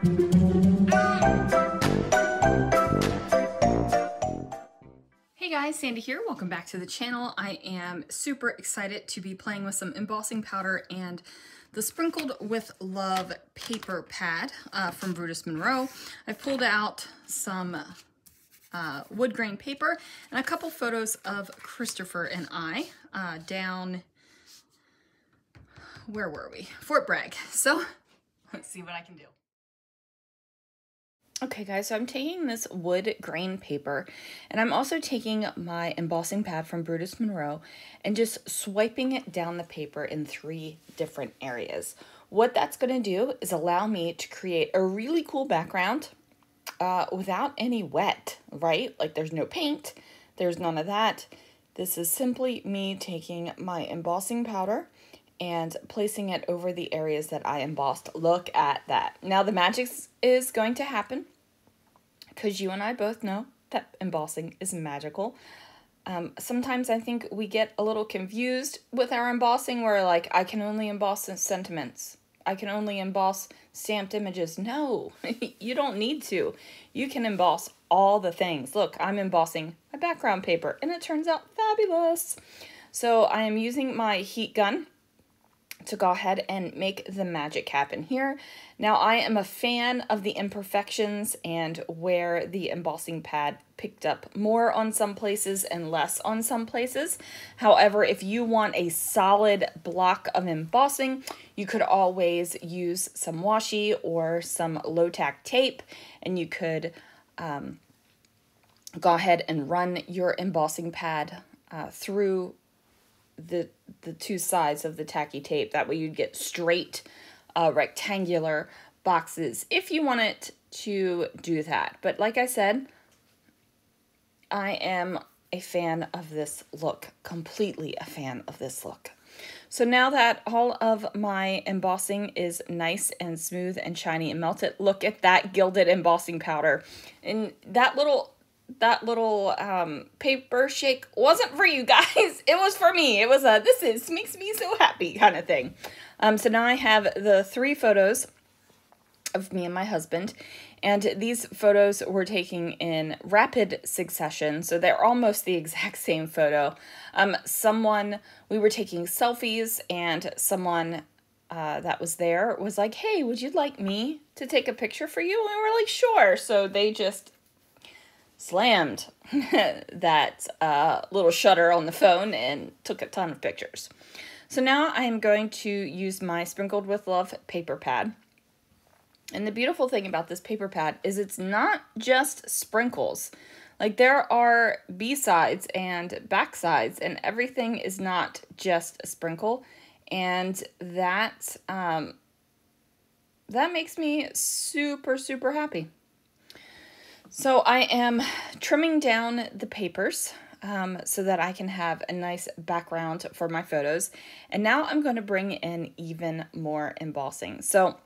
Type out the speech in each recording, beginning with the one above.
Hey guys, Sandy here. Welcome back to the channel. I am super excited to be playing with some embossing powder and the Sprinkled with Love paper pad from Brutus Monroe. I've pulled out some wood grain paper and a couple photos of Christopher and I down, where were we? Fort Bragg. So let's see what I can do. Okay guys, so I'm taking this wood grain paper and I'm also taking my embossing pad from Brutus Monroe and just swiping it down the paper in 3 different areas. What that's going to do is allow me to create a really cool background without any wet, right? Like there's no paint, there's none of that. This is simply me taking my embossing powder and placing it over the areas that I embossed. Look at that. Now the magic is going to happen because you and I both know that embossing is magical. Sometimes I think we get a little confused with our embossing where like, I can only emboss sentiments. I can only emboss stamped images. No, you don't need to. You can emboss all the things. Look, I'm embossing my background paper and it turns out fabulous. So I am using my heat gun to go ahead and make the magic happen here. Now I am a fan of the imperfections and where the embossing pad picked up more on some places and less on some places. However, if you want a solid block of embossing, you could always use some washi or some low-tack tape, and you could go ahead and run your embossing pad through the 2 sides of the tacky tape. That way you'd get straight rectangular boxes if you wanted to do that. But like I said, I am a fan of this look, completely a fan of this look. So now that all of my embossing is nice and smooth and shiny and melted, look at that gilded embossing powder. And that little paper shake wasn't for you guys. It was for me. It was a makes me so happy kind of thing. So now I have the 3 photos of me and my husband, and these photos were taken in rapid succession, so they're almost the exact same photo. We were taking selfies, and someone that was there was like, hey, would you like me to take a picture for you? And we were like, sure. So they just slammed that little shutter on the phone and took a ton of pictures. So now I am going to use my Sprinkled with Love paper pad. And the beautiful thing about this paper pad is it's not just sprinkles. Like there are B-sides and back sides, and everything is not just a sprinkle. And that makes me super, super happy. So I am trimming down the papers so that I can have a nice background for my photos. And now I'm going to bring in even more embossing. So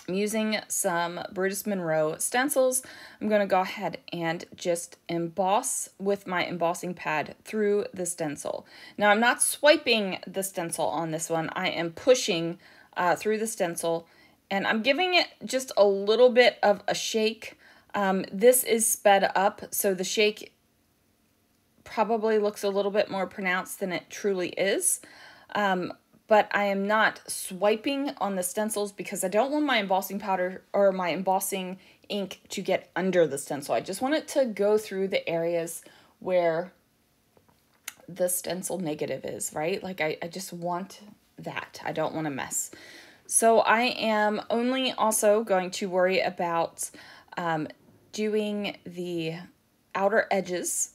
I'm using some Brutus Monroe stencils. I'm going to go ahead and just emboss with my embossing pad through the stencil. Now I'm not swiping the stencil on this one. I am pushing through the stencil, and I'm giving it just a little bit of a shake. This is sped up, so the shake probably looks a little bit more pronounced than it truly is. But I am not swiping on the stencils because I don't want my embossing powder or my embossing ink to get under the stencil. I just want it to go through the areas where the stencil negative is, right? Like I just want that. I don't want to mess. So I am only also going to worry about doing the outer edges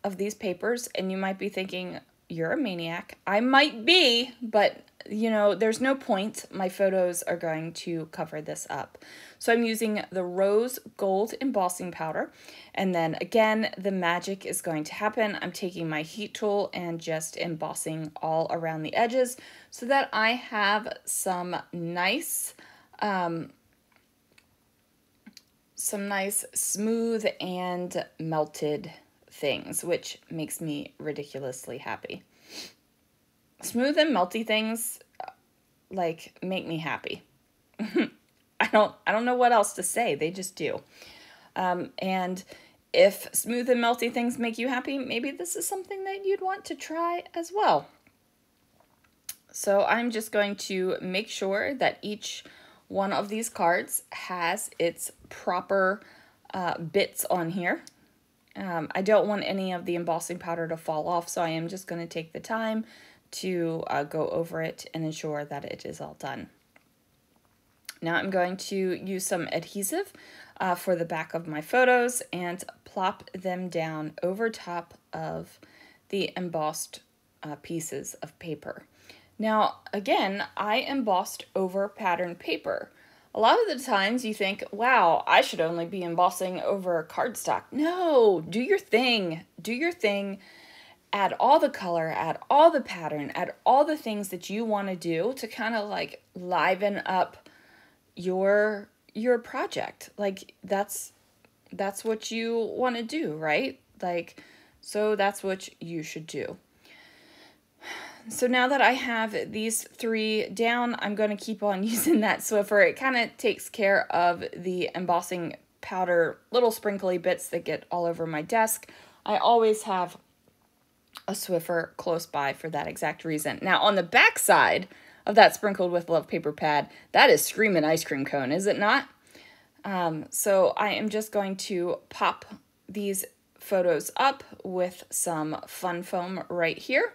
of these papers, and you might be thinking, you're a maniac. I might be, but you know, there's no point. My photos are going to cover this up. So I'm using the rose gold embossing powder, and then again, the magic is going to happen. I'm taking my heat tool and just embossing all around the edges so that I have some nice smooth and melted things, which makes me ridiculously happy. Smooth and melty things like make me happy. I I don't know what else to say. They just do. And if smooth and melty things make you happy, maybe this is something that you'd want to try as well. So I'm just going to make sure that each one of these cards has its proper bits on here. I don't want any of the embossing powder to fall off, so I am just going to take the time to go over it and ensure that it is all done. Now I'm going to use some adhesive for the back of my photos and plop them down over top of the embossed pieces of paper. Now, again, I embossed over pattern paper. A lot of the times you think, wow, I should only be embossing over cardstock. No, do your thing. Do your thing. Add all the color, add all the pattern, add all the things that you want to do to kind of like liven up your project. Like that's what you want to do, right? Like, so that's what you should do. So now that I have these three down, I'm going to keep on using that Swiffer. It kind of takes care of the embossing powder, little sprinkly bits that get all over my desk. I always have a Swiffer close by for that exact reason. Now on the back side of that sprinkled with love paper pad, that is screaming ice cream cone, is it not? So I am just going to pop these photos up with some fun foam right here.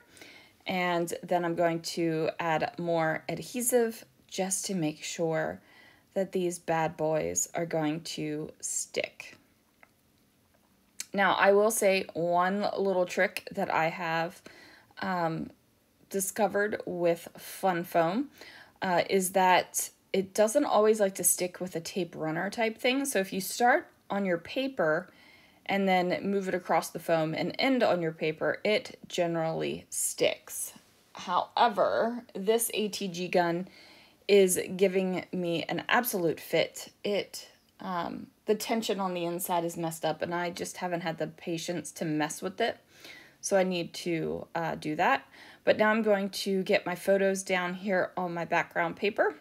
And then I'm going to add more adhesive just to make sure that these bad boys are going to stick. Now, I will say one little trick that I have discovered with fun foam is that it doesn't always like to stick with a tape runner type thing. So if you start on your paper and then move it across the foam and end on your paper, it generally sticks. However, this ATG gun is giving me an absolute fit. The tension on the inside is messed up and I just haven't had the patience to mess with it. So I need to do that. But now I'm going to get my photos down here on my background paper.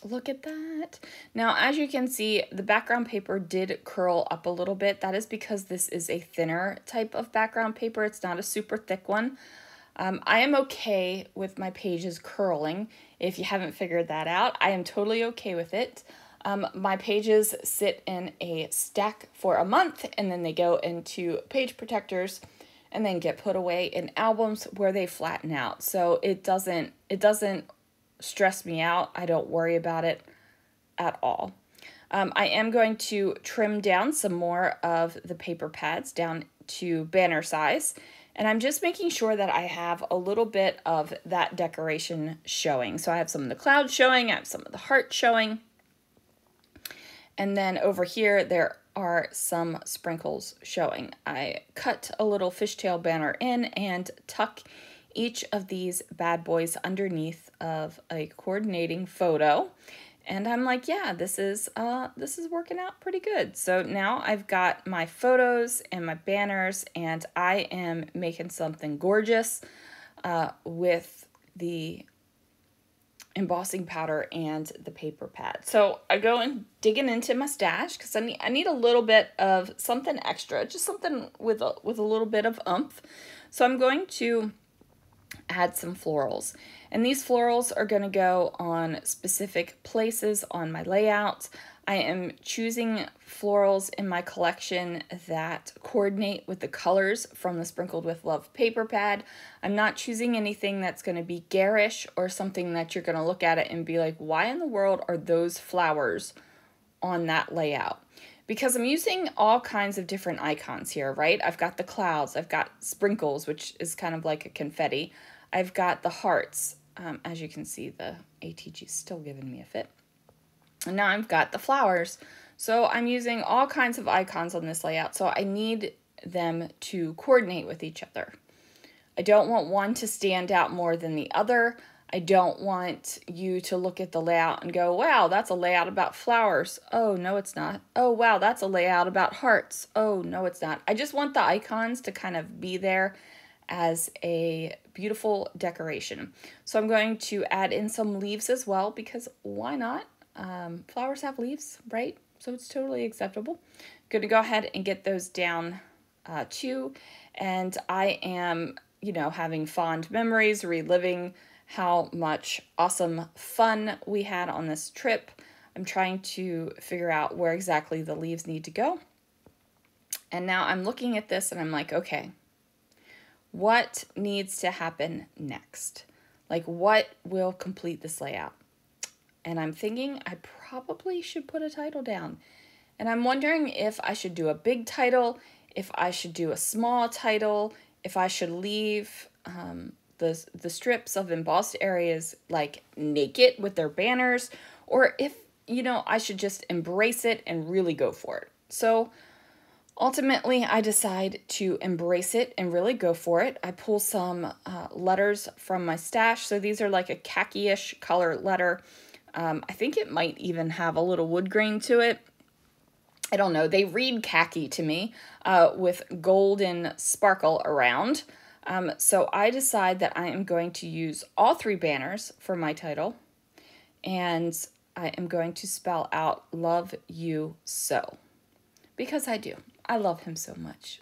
Look at that. Now, as you can see, the background paper did curl up a little bit. That is because this is a thinner type of background paper. It's not a super thick one. I am okay with my pages curling. If you haven't figured that out, I am totally okay with it. My pages sit in a stack for a month and then they go into page protectors and then get put away in albums where they flatten out. So it doesn't stress me out. I don't worry about it at all. I am going to trim down some more of the paper pads down to banner size. And I'm just making sure that I have a little bit of that decoration showing. So I have some of the clouds showing, I have some of the hearts showing. And then over here, there are some sprinkles showing. I cut a little fishtail banner in and tuck each of these bad boys underneath of a coordinating photo. And I'm like, yeah, this is working out pretty good. So now I've got my photos and my banners and I am making something gorgeous with the embossing powder and the paper pad. So I go and digging into my stash because I need a little bit of something extra, just something with a little bit of oomph. So I'm going to add some florals. And these florals are going to go on specific places on my layout. I am choosing florals in my collection that coordinate with the colors from the Sprinkled with Love paper pad. I'm not choosing anything that's going to be garish or something that you're going to look at it and be like, why in the world are those flowers on that layout? Because I'm using all kinds of different icons here, right? I've got the clouds, I've got sprinkles, which is kind of like a confetti. I've got the hearts. As you can see, the ATG is still giving me a fit. And now I've got the flowers. So I'm using all kinds of icons on this layout. So I need them to coordinate with each other. I don't want one to stand out more than the other. I don't want you to look at the layout and go, wow, that's a layout about flowers. Oh, no, it's not. Oh, wow, that's a layout about hearts. Oh, no, it's not. I just want the icons to kind of be there as a beautiful decoration. So I'm going to add in some leaves as well, because why not? Flowers have leaves, right? So it's totally acceptable. I'm going to go ahead and get those down too. And I am, you know, having fond memories, reliving how much awesome fun we had on this trip. I'm trying to figure out where exactly the leaves need to go. And now I'm looking at this and I'm like, okay, what needs to happen next? Like, what will complete this layout? And I'm thinking I probably should put a title down. And I'm wondering if I should do a big title, if I should do a small title, if I should leave the strips of embossed areas like naked with their banners, or if, you know, I should just embrace it and really go for it. So ultimately, I decide to embrace it and really go for it. I pull some letters from my stash. So these are like a khaki-ish color letter. I think it might even have a little wood grain to it. I don't know. They read khaki to me with golden sparkle around. So I decide that I am going to use all 3 banners for my title. And I am going to spell out "Love You So." Because I do. I love him so much.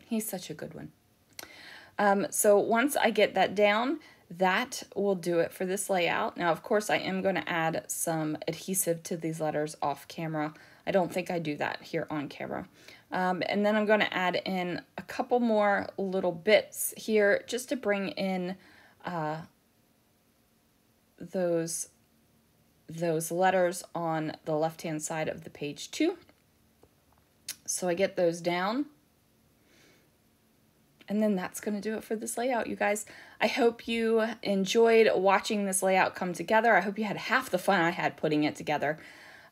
He's such a good one. So once I get that down, that will do it for this layout. Now, of course, I am going to add some adhesive to these letters off camera. I don't think I do that here on camera. And then I'm going to add in a couple more little bits here just to bring in those letters on the left-hand side of the page too. So I get those down. And then that's going to do it for this layout, you guys. I hope you enjoyed watching this layout come together. I hope you had half the fun I had putting it together.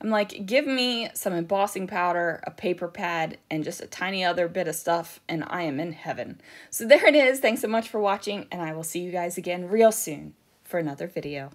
I'm like, give me some embossing powder, a paper pad, and just a tiny other bit of stuff, and I am in heaven. So there it is. Thanks so much for watching, and I will see you guys again real soon for another video.